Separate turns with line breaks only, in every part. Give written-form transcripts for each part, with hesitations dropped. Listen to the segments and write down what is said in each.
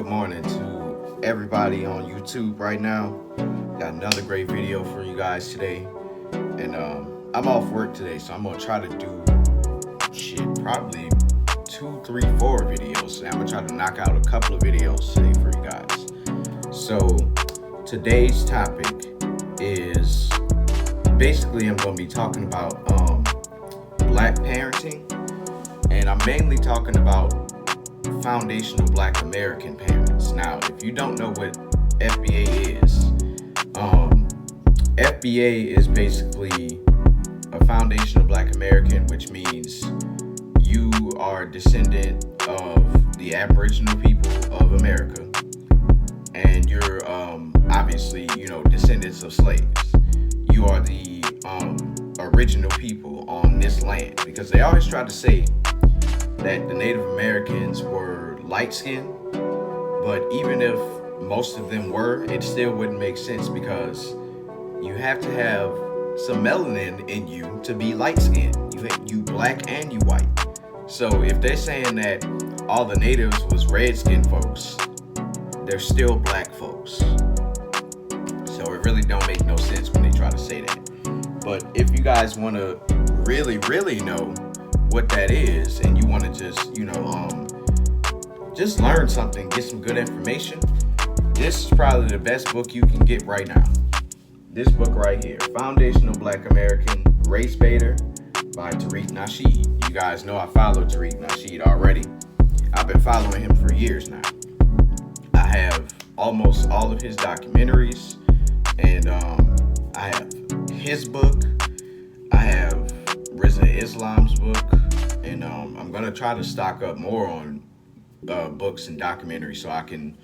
good morning to everybody on YouTube right now. Got another great video for you guys today. And I'm off work today, so I'm gonna try to do probably 2, 3, 4 videos. And I'm gonna try to knock out a couple of videos today for you guys. So today's topic is basically I'm gonna be talking about black parenting, and I'm mainly talking about foundational black American parents. Now, if you don't know what FBA is, FBA is basically a foundational black American, which means you are a descendant of the Aboriginal people of America, and you're obviously, descendants of slaves. You are the original people on this land, because they always try to say that the Native Americans were light-skinned, but even if most of them were, it still wouldn't make sense, because you have to have some melanin in you to be light-skinned. You black and you white. So if they're saying that all the natives was red-skinned folks, they're still black folks. So it really don't make no sense when they try to say that. But if you guys want to really, really know what that is, and you want to just learn something, get some good information, this is probably the best book you can get right now. This book right here, Foundational Black American Race Baiter by Tariq Nasheed. You guys know I follow Tariq Nasheed already. I've been following him for years now. I have almost all of his documentaries, and I have his book. I have Rizza Islam's book, and I'm gonna try to stock up more on books and documentaries so I can,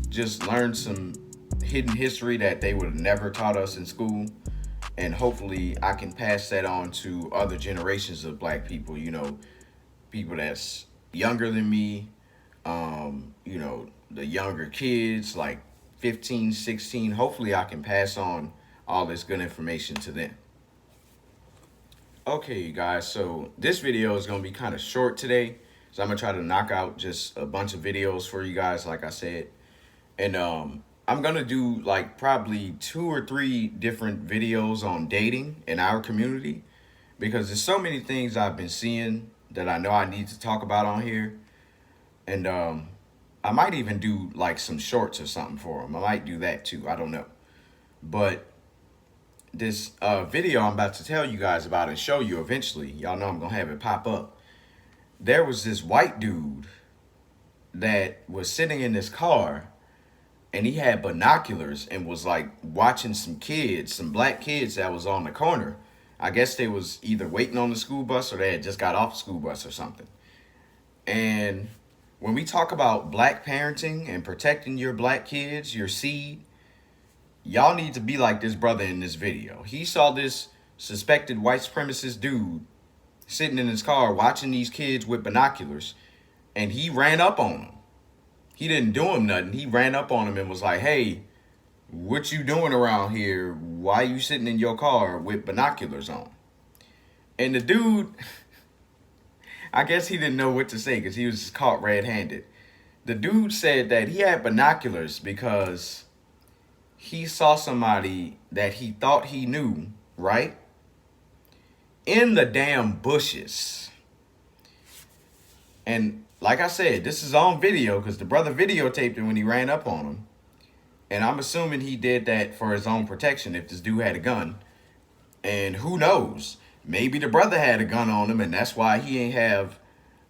just learn some hidden history that they would have never taught us in school, and hopefully I can pass that on to other generations of black people, people that's younger than me, the younger kids, like 15, 16. Hopefully I can pass on all this good information to them. Okay, you guys, so this video is going to be kind of short today, so I'm going to try to knock out just a bunch of videos for you guys, like I said. And I'm going to do like probably 2 or 3 different videos on dating in our community, because there's so many things I've been seeing that I know I need to talk about on here. And I might even do like some shorts or something for them. I might do that too. I don't know. But this video I'm about to tell you guys about and show you eventually, y'all know I'm going to have it pop up. There was this white dude that was sitting in this car, and he had binoculars and was like watching some black kids that was on the corner. I guess they was either waiting on the school bus or they had just got off the school bus or something. And when we talk about black parenting and protecting your black kids, your seed, y'all need to be like this brother in this video. He saw this suspected white supremacist dude sitting in his car watching these kids with binoculars, and he ran up on him. He didn't do him nothing. He ran up on him and was like, "Hey, what you doing around here? Why you sitting in your car with binoculars on?" And the dude, I guess he didn't know what to say because he was caught red-handed. The dude said that he had binoculars because he saw somebody that he thought he knew, right, in the damn bushes. And like I said, this is on video because the brother videotaped it when he ran up on him. And I'm assuming he did that for his own protection if this dude had a gun. And who knows? Maybe the brother had a gun on him, and that's why he ain't have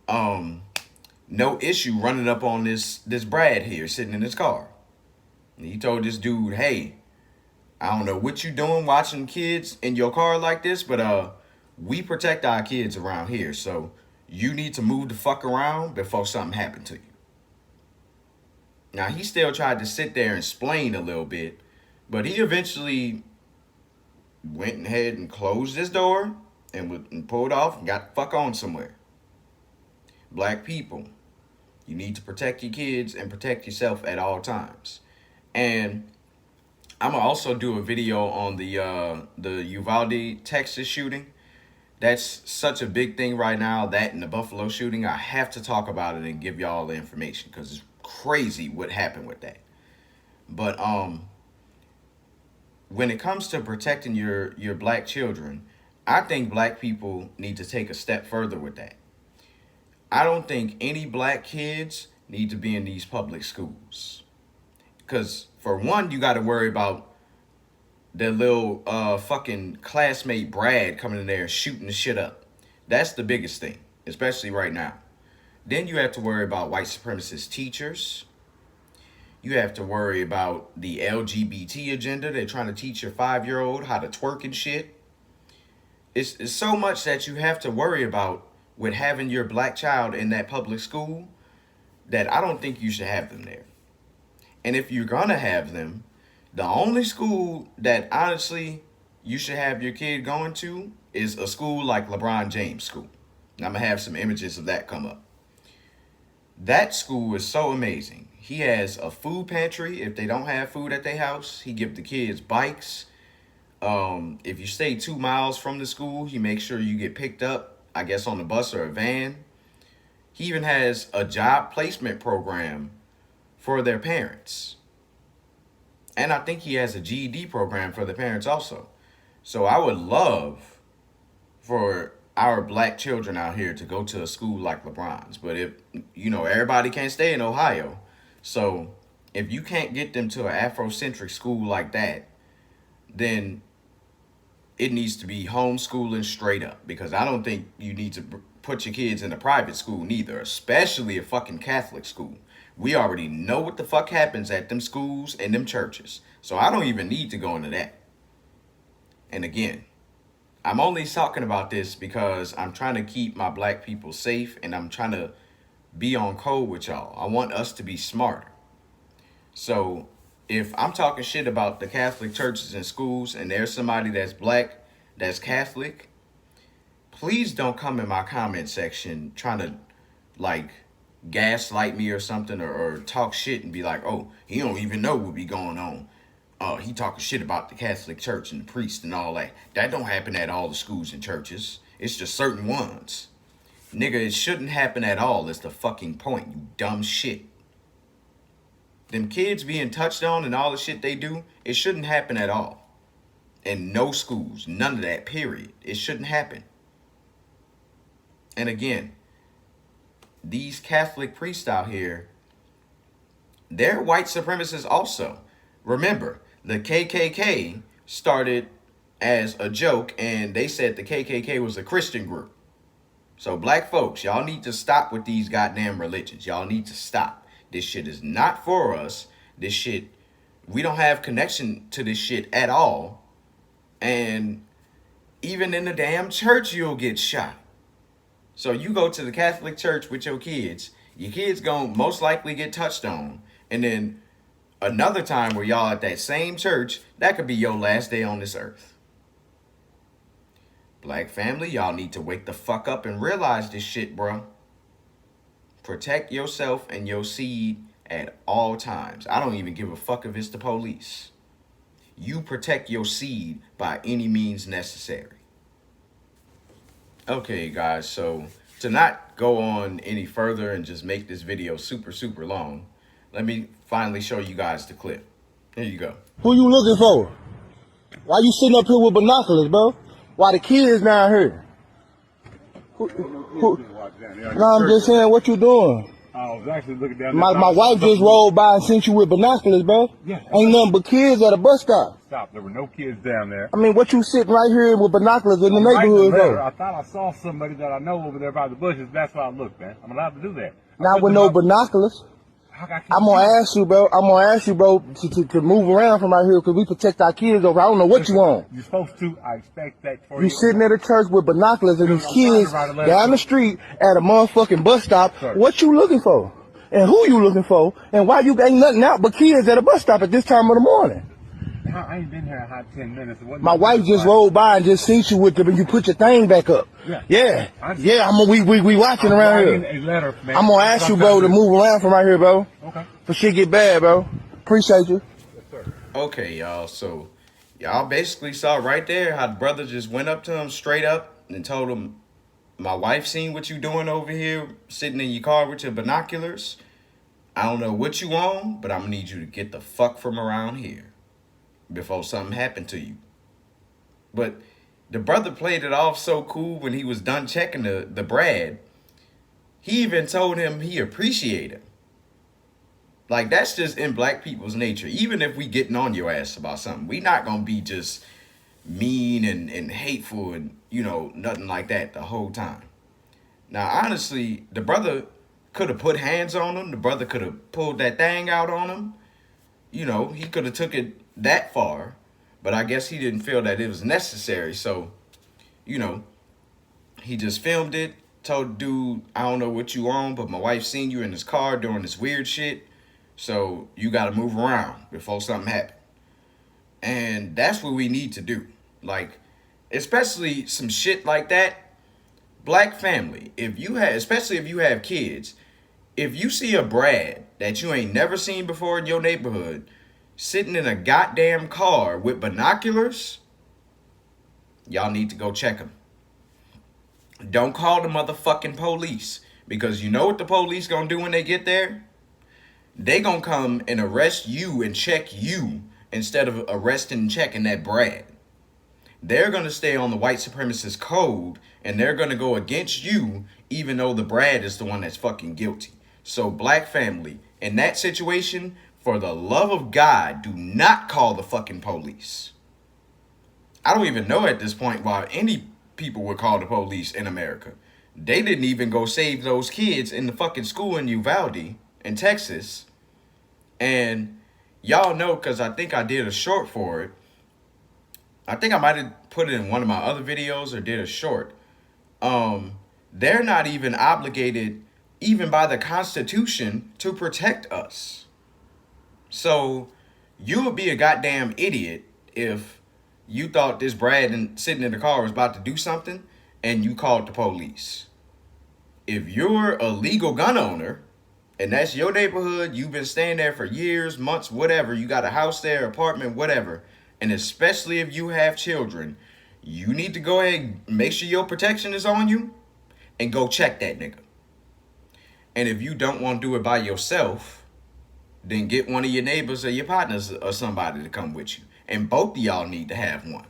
no issue running up on this Brad here sitting in his car. And he told this dude, "Hey, I don't know what you doing watching kids in your car like this, but we protect our kids around here, so you need to move the fuck around before something happened to you." Now, he still tried to sit there and explain a little bit, but he eventually went ahead and closed his door and pulled off and got the fuck on somewhere. Black people, you need to protect your kids and protect yourself at all times. And I'm gonna also do a video on the Uvalde, Texas shooting. That's such a big thing right now, that and the Buffalo shooting. I have to talk about it and give y'all the information because it's crazy what happened with that. But when it comes to protecting your black children, I think black people need to take a step further with that. I don't think any black kids need to be in these public schools. Because, for one, you got to worry about their little fucking classmate Brad coming in there and shooting the shit up. That's the biggest thing, especially right now. Then you have to worry about white supremacist teachers. You have to worry about the LGBT agenda. They're trying to teach your 5-year-old how to twerk and shit. It's so much that you have to worry about with having your black child in that public school that I don't think you should have them there. And if you're gonna have them, the only school that honestly you should have your kid going to is a school like LeBron James School. And I'm gonna have some images of that come up. That school is so amazing. He has a food pantry. If they don't have food at their house, he gives the kids bikes. If you stay 2 miles from the school, he makes sure you get picked up, I guess on a bus or a van. He even has a job placement program for their parents. And I think he has a GED program for the parents also. So I would love for our black children out here to go to a school like LeBron's. But if, everybody can't stay in Ohio. So if you can't get them to an Afrocentric school like that, then it needs to be homeschooling straight up. Because I don't think you need to put your kids in a private school neither, especially a fucking Catholic school. We already know what the fuck happens at them schools and them churches. So I don't even need to go into that. And again, I'm only talking about this because I'm trying to keep my black people safe and I'm trying to be on code with y'all. I want us to be smarter. So if I'm talking shit about the Catholic churches and schools and there's somebody that's black, that's Catholic, please don't come in my comment section trying to gaslight me or something or talk shit and be like, oh, he don't even know what be going on. He talking shit about the Catholic Church and the priest and all that. That don't happen at all the schools and churches. It's just certain ones. Nigga, it shouldn't happen at all is the fucking point, you dumb shit. Them kids being touched on and all the shit they do, it shouldn't happen at all. And no schools, none of that, period. It shouldn't happen. And again, these Catholic priests out here, they're white supremacists also. Remember, the KKK started as a joke and they said the KKK was a Christian group. So black folks, y'all need to stop with these goddamn religions. Y'all need to stop. This shit is not for us. This shit, we don't have connection to this shit at all. And even in the damn church, you'll get shot. So you go to the Catholic church with your kids gonna most likely get touched on. And then another time where y'all at that same church, that could be your last day on this earth. Black family, y'all need to wake the fuck up and realize this shit, bro. Protect yourself and your seed at all times. I don't even give a fuck if it's the police. You protect your seed by any means necessary. Okay, guys, so to not go on any further and just make this video super long, let me finally show you guys the clip. Here you go.
Who you looking for? Why you sitting up here with binoculars, bro? Why the kids down here? No, I'm just saying, what you doing?
I was actually looking down.
My wife just rolled by and sent you with binoculars, bro.
Yeah.
Ain't nothing but kids at a bus stop.
Stop. There were no kids down there.
I mean, what you sitting right here with binoculars in the neighborhood, though?
I thought I saw somebody that I know over there by the bushes. That's why I looked, man. I'm allowed to do that.
Not with no binoculars. I'm gonna ask you, bro. To move around from right here because we protect our kids over. I don't know what you want.
You're supposed to. I expect that for you.
You sitting at a church with binoculars and these kids down the street at a motherfucking bus stop. Sir. What you looking for? And who you looking for? And why you ain't nothing out but kids at a bus stop at this time of the morning?
I ain't been here a hot 10 minutes.
My wife just rolled by and just seen you with them and you put your thing back up. Yeah. We watching around here. I'm gonna ask you, bro, to move around from right here, bro.
Okay.
For shit get bad, bro. Appreciate you.
Yes, sir.
Okay, y'all. So y'all basically saw right there how the brother just went up to him straight up and told him, my wife seen what you doing over here, sitting in your car with your binoculars. I don't know what you on, but I'm gonna need you to get the fuck from around here before something happened to you. But the brother played it off so cool when he was done checking the Brad. He even told him he appreciated him. Like, that's just in black people's nature. Even if we getting on your ass about something, we not gonna be just mean and hateful and, nothing like that the whole time. Now, honestly, the brother could have put hands on him. The brother could have pulled that thing out on him. He could have took it that far. But I guess he didn't feel that it was necessary. So, he just filmed it. Told the dude, I don't know what you on, but my wife seen you in this car doing this weird shit. So you got to move around before something happens. And that's what we need to do. Like, especially some shit like that. Black family, especially if you have kids, if you see a Brad that you ain't never seen before in your neighborhood sitting in a goddamn car with binoculars, y'all need to go check him. Don't call the motherfucking police, because you know what the police gonna do when they get there? They gonna come and arrest you and check you instead of arresting and checking that Brad. They're gonna stay on the white supremacist code, and they're gonna go against you even though the Brad is the one that's fucking guilty. So black family, in that situation, for the love of God, do not call the fucking police. I don't even know at this point why any people would call the police in America. They didn't even go save those kids in the fucking school in Uvalde in Texas. And y'all know, because I think I did a short for it. I think I might have put it in one of my other videos or did a short. They're not even obligated, even by the Constitution, to protect us. So you would be a goddamn idiot if you thought this Brad sitting in the car was about to do something and you called the police. If you're a legal gun owner and that's your neighborhood, you've been staying there for years, months, whatever, you got a house there, apartment, whatever, and especially if you have children, you need to go ahead and make sure your protection is on you and go check that nigga. And if you don't want to do it by yourself, then get one of your neighbors or your partners or somebody to come with you. And both of y'all need to have one.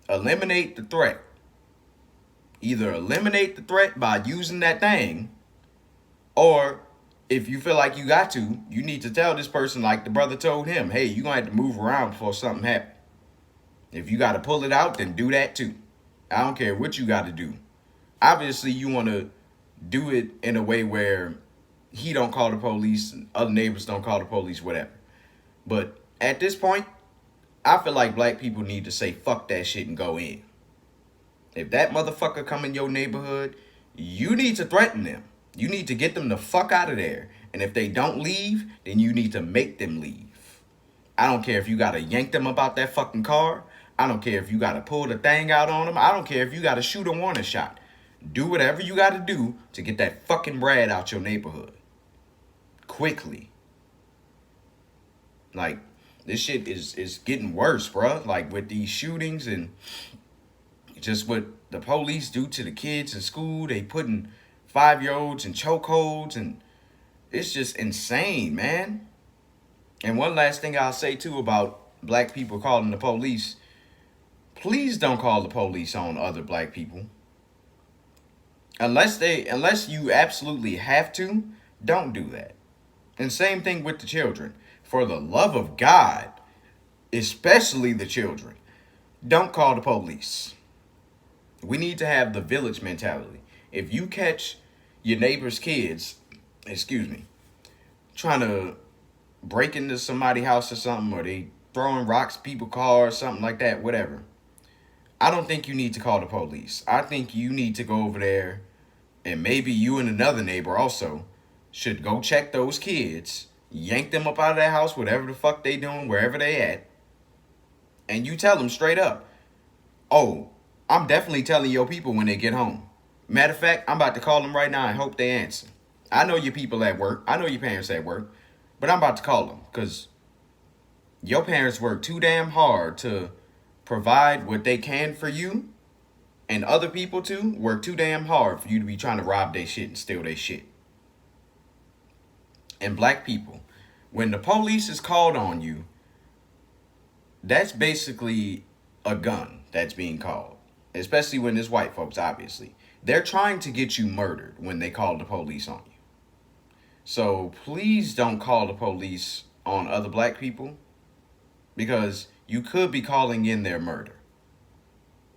Eliminate the threat. Either eliminate the threat by using that thing, or if you feel like you got to, you need to tell this person, like the brother told him, hey, you're going to have to move around before something happens. If you got to pull it out, then do that too. I don't care what you got to do. Obviously, you want to do it in a way where he don't call the police, other neighbors don't call the police, whatever. But at this point, I feel like black people need to say fuck that shit and go in. If that motherfucker come in your neighborhood, you need to threaten them. You need to get them the fuck out of there. And if they don't leave, then you need to make them leave. I don't care if you got to yank them about that fucking car. I don't care if you got to pull the thing out on them. I don't care if you got to shoot a warning shot. Do whatever you got to do to get that fucking Brad out your neighborhood. Quickly. Like, this shit is getting worse, bruh. Like, with these shootings and just what the police do to the kids in school. They putting 5-year-olds in chokeholds, and it's just insane, man. And one last thing I'll say, too, about black people calling the police. Please don't call the police on other black people. Unless you absolutely have to, don't do that. And same thing with the children. For the love of God, especially the children, don't call the police. We need to have the village mentality. If you catch your neighbor's kids, trying to break into somebody's house or something, or they throwing rocks, people cars, something like that, whatever, I don't think you need to call the police. I think you need to go over there, and maybe you and another neighbor also should go check those kids, yank them up out of that house, whatever the fuck they doing, wherever they at, and you tell them straight up, oh, I'm definitely telling your people when they get home. Matter of fact, I'm about to call them right now and hope they answer. I know your people at work. I know your parents at work. But I'm about to call them because your parents work too damn hard to provide what they can for you. And other people, too, work too damn hard for you to be trying to rob their shit and steal their shit. and black people, when the police is called on you, that's basically a gun that's being called. Especially when it's white folks, obviously. They're trying to get you murdered when they call the police on you. So please don't call the police on other black people, because you could be calling in their murder.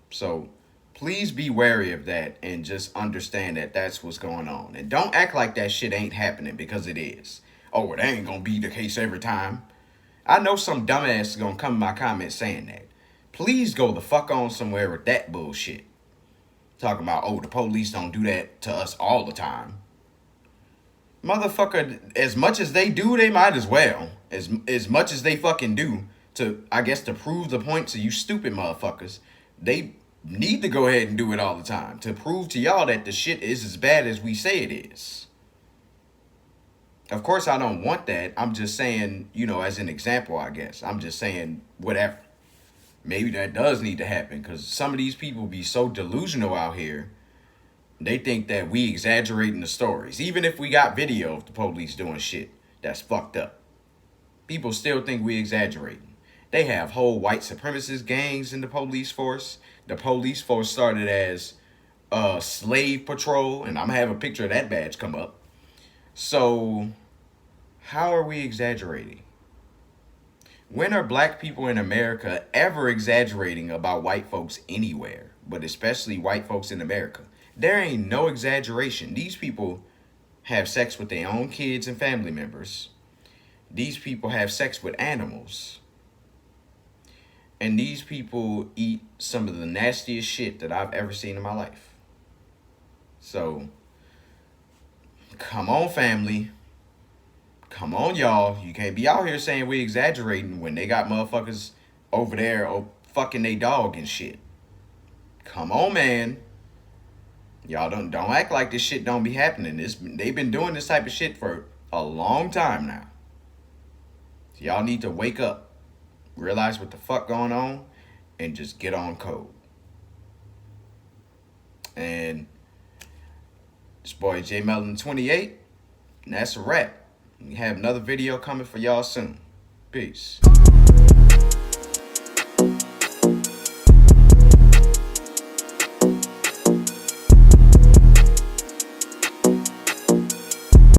So please be wary of that and just understand that that's what's going on. And don't act like that shit ain't happening, because it is. Oh, well, that ain't gonna be the case every time. I know some dumbass is gonna come in my comments saying that. Please go the fuck on somewhere with that bullshit. Talking about, oh, the police don't do that to us all the time. Motherfucker, as much as they do, they might as well. As much as they fucking do to, I guess, to prove the point to you stupid motherfuckers, they need to go ahead and do it all the time to prove to y'all that the shit is as bad as we say it is. Of course, I don't want that. I'm just saying, you know, as an example, I guess. I'm just saying whatever. Maybe that does need to happen, because some of these people be so delusional out here. They think that we exaggerating the stories. Even if we got video of the police doing shit that's fucked up, people still think we exaggerating. They have whole white supremacist gangs in the police force. The police force started as slave patrol, and I'm gonna have a picture of that badge come up. So how are we exaggerating? When are black people in America ever exaggerating about white folks anywhere, but especially white folks in America? There ain't no exaggeration. These people have sex with their own kids and family members. These people have sex with animals. And these people eat some of the nastiest shit that I've ever seen in my life. So, come on, family. Come on, y'all. You can't be out here saying we exaggerating when they got motherfuckers over there fucking they dog and shit. Come on, man. Y'all don't act like this shit don't be happening. They've been doing this type of shit for a long time now. So y'all need to wake up, realize what the fuck going on, and just get on code. And this boy J Melon 28, and that's a wrap. We have another video coming for y'all soon. Peace.